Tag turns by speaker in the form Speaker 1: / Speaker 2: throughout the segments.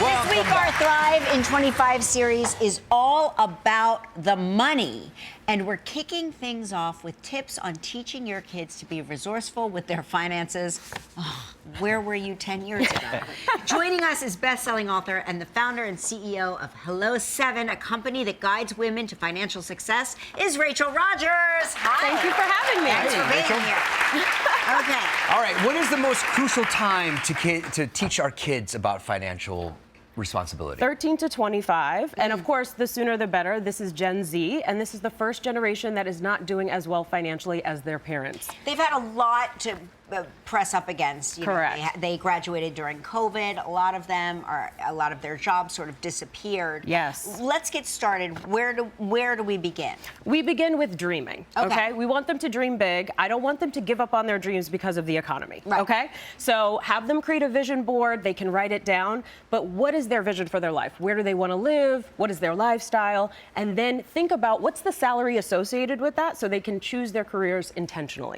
Speaker 1: This week, our Thrive in 25 series is all about the money. And we're kicking things off with tips on teaching your kids to be resourceful with their finances. Oh, where were you 10 years ago? Joining us is best-selling author and the founder and CEO of Hello 7, a company that guides women to financial success, is Rachel Rodgers. Hi.
Speaker 2: Thank you for having me.
Speaker 1: Thanks for being here. Okay.
Speaker 3: All right, what is the most crucial time to teach our kids about financial responsibility?
Speaker 2: 13 to 25, and of course, the sooner the better. This is Gen Z, and this is the first generation that is not doing as well financially as their parents.
Speaker 1: They've had a lot to press up against.
Speaker 2: Correct.
Speaker 1: They graduated during COVID. A lot of them a lot of their jobs sort of disappeared.
Speaker 2: Yes.
Speaker 1: Let's get started. Where do we begin?
Speaker 2: We begin with dreaming. Okay. We want them to dream big. I don't want them to give up on their dreams because of the economy.
Speaker 1: Right.
Speaker 2: Okay. So have them create a vision board. They can write it down. But what is their vision for their life? Where do they want to live? What is their lifestyle? And then think about what's the salary associated with that, so they can choose their careers intentionally.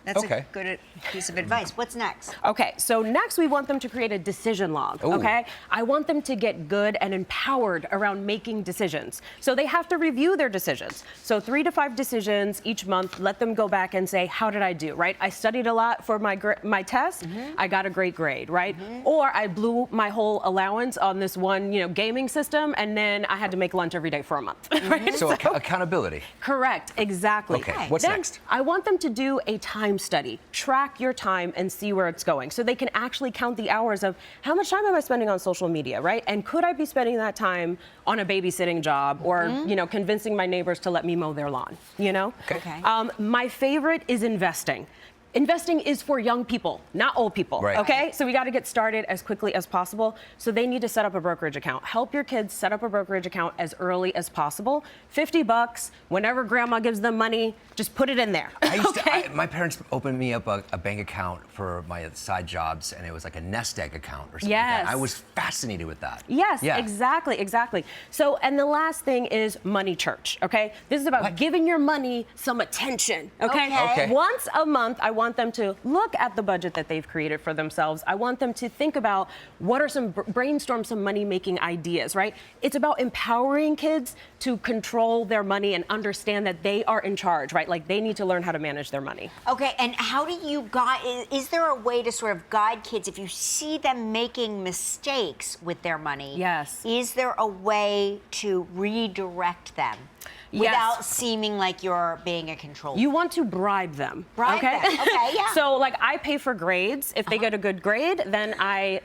Speaker 1: That's
Speaker 3: Okay.
Speaker 1: a good piece of advice. What's next?
Speaker 2: Okay, so next we want them to create a decision log, okay? I want them to get good and empowered around making decisions. So they have to review their decisions. So 3 to 5 decisions each month, let them go back and say, how did I do, right? I studied a lot for my test, I got a great grade, right? Or I blew my whole allowance on this one, gaming system, and then I had to make lunch every day for a month, right?
Speaker 3: So accountability.
Speaker 2: Correct, exactly.
Speaker 3: Okay, what's
Speaker 2: Then
Speaker 3: next?
Speaker 2: I want them to do a time study, track your time and see where it's going. So they can actually count the hours of how much time am I spending on social media, right? And could I be spending that time on a babysitting job or, convincing my neighbors to let me mow their lawn,
Speaker 1: Okay.
Speaker 2: My favorite is investing. Investing is for young people, not old people,
Speaker 3: Right.
Speaker 2: okay? So we got to get started as quickly as possible. So they need to set up a brokerage account. Help your kids set up a brokerage account as early as possible. $50, whenever grandma gives them money, just put it in there.
Speaker 3: My parents opened me up a bank account for my side jobs, and it was like a nest egg account or something like that.
Speaker 2: Yes.
Speaker 3: I was fascinated with that.
Speaker 2: Yes,
Speaker 3: Yeah.
Speaker 2: exactly. So, and the last thing is money church, okay? This is about giving your money some attention, okay?
Speaker 3: Okay.
Speaker 2: Once a month, I want them to look at the budget that they've created for themselves. I want them to think about what are brainstorm some money-making ideas, right? It's about empowering kids to control their money and understand that they are in charge, right? Like they need to learn how to manage their money.
Speaker 1: Okay, and how do you guide, is there a way to sort of guide kids if you see them making mistakes with their money?
Speaker 2: Yes.
Speaker 1: Is there a way to redirect them without seeming like you're being a control?
Speaker 2: You want to bribe them.
Speaker 1: Bribe them. Okay, yeah.
Speaker 2: So like I pay for grades. If they get a good grade, then I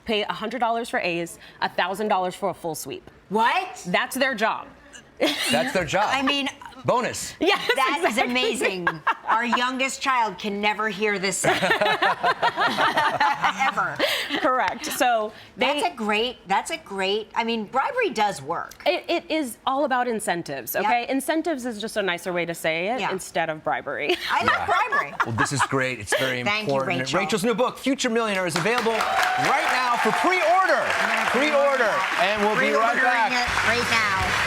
Speaker 2: pay $100 for A's, $1,000 for a full sweep.
Speaker 1: What?
Speaker 2: That's their job.
Speaker 3: That's their job.
Speaker 1: I mean,
Speaker 3: bonus.
Speaker 2: Yes,
Speaker 1: that is
Speaker 2: exactly.
Speaker 1: amazing. Our youngest child can never hear this said. Ever.
Speaker 2: Correct. So
Speaker 1: That's a great, I mean, bribery does work.
Speaker 2: it is all about incentives, okay?
Speaker 1: Yep.
Speaker 2: Incentives is just a nicer way to say it instead of bribery.
Speaker 1: I like bribery.
Speaker 3: Well, this is great. It's very
Speaker 1: Thank you,
Speaker 3: important.
Speaker 1: Rachel.
Speaker 3: Rachel's new book, Future Millionaire, is available right now for pre-order. Pre-order. And we'll be right
Speaker 1: Pre-ordering
Speaker 3: back.
Speaker 1: it right now.